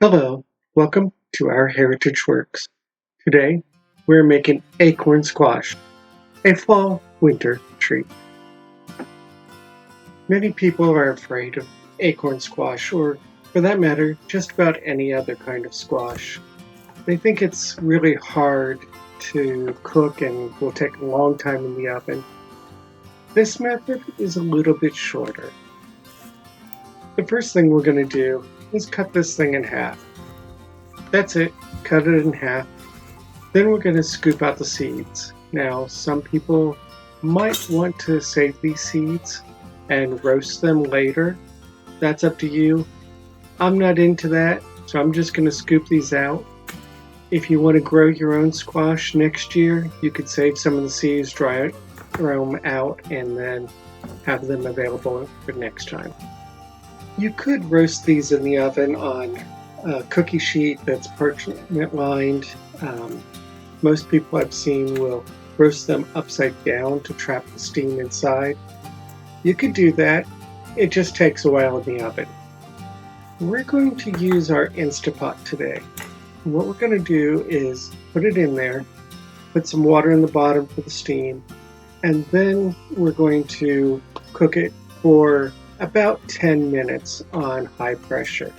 Hello, welcome to our Heritage Works. Today, we're making acorn squash, a fall-winter treat. Many people are afraid of acorn squash, or for that matter, just about any other kind of squash. They think it's really hard to cook and will take a long time in the oven. This method is a little bit shorter. The first thing we're going to do is cut this thing in half. That's it, cut it in half. Then we're going to scoop out the seeds. Now, some people might want to save these seeds and roast them later. That's up to you. I'm not into that, so I'm just going to scoop these out. If you want to grow your own squash next year, you could save some of the seeds, dry them out, and then have them available for next time. You could roast these in the oven on a cookie sheet that's parchment lined. Most people I've seen will roast them upside down to trap the steam inside. You could do that. It just takes a while in the oven. We're going to use our Instapot today. What we're going to do is put it in there, put some water in the bottom for the steam, and then we're going to cook it for about 10 minutes on high pressure.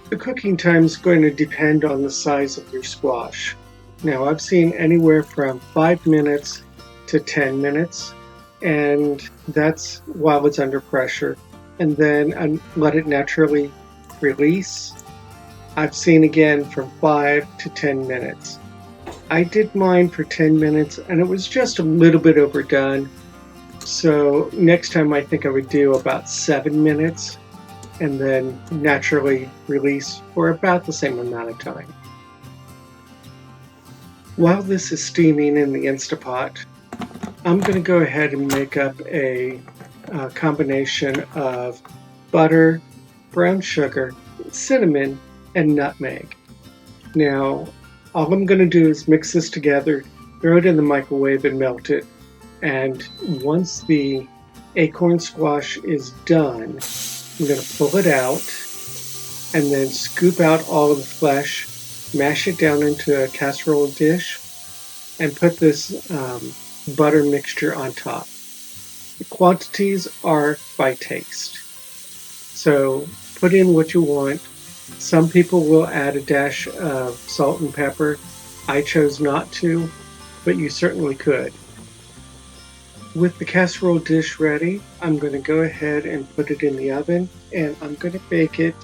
The cooking time is going to depend on the size of your squash. Now, I've seen anywhere from 5 minutes to 10 minutes, and that's while it's under pressure. And then let it naturally release. I've seen again from 5 to 10 minutes. I did mine for 10 minutes, and it was just a little bit overdone. So next time I think I would do about 7 minutes and then naturally release for about the same amount of time. While this is steaming in the Instapot, I'm going to go ahead and make up a combination of butter, brown sugar, cinnamon, and nutmeg. Now, all I'm going to do is mix this together, throw it in the microwave and melt it. And once the acorn squash is done, I'm going to pull it out and then scoop out all of the flesh, mash it down into a casserole dish, and put this butter mixture on top. The quantities are by taste. So put in what you want. Some people will add a dash of salt and pepper. I chose not to, but you certainly could. With the casserole dish ready, I'm going to go ahead and put it in the oven, and I'm going to bake it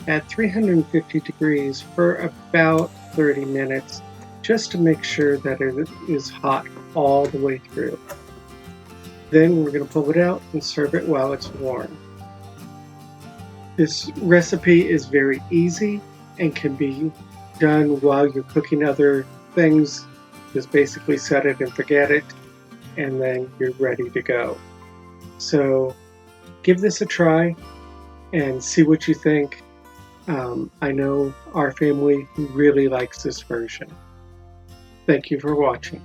at 350 degrees for about 30 minutes, just to make sure that it is hot all the way through. Then we're going to pull it out and serve it while it's warm. This recipe is very easy and can be done while you're cooking other things. Just basically set it and forget it, and then you're ready to go. So give this a try and see what you think. I know our family really likes this version. Thank you for watching.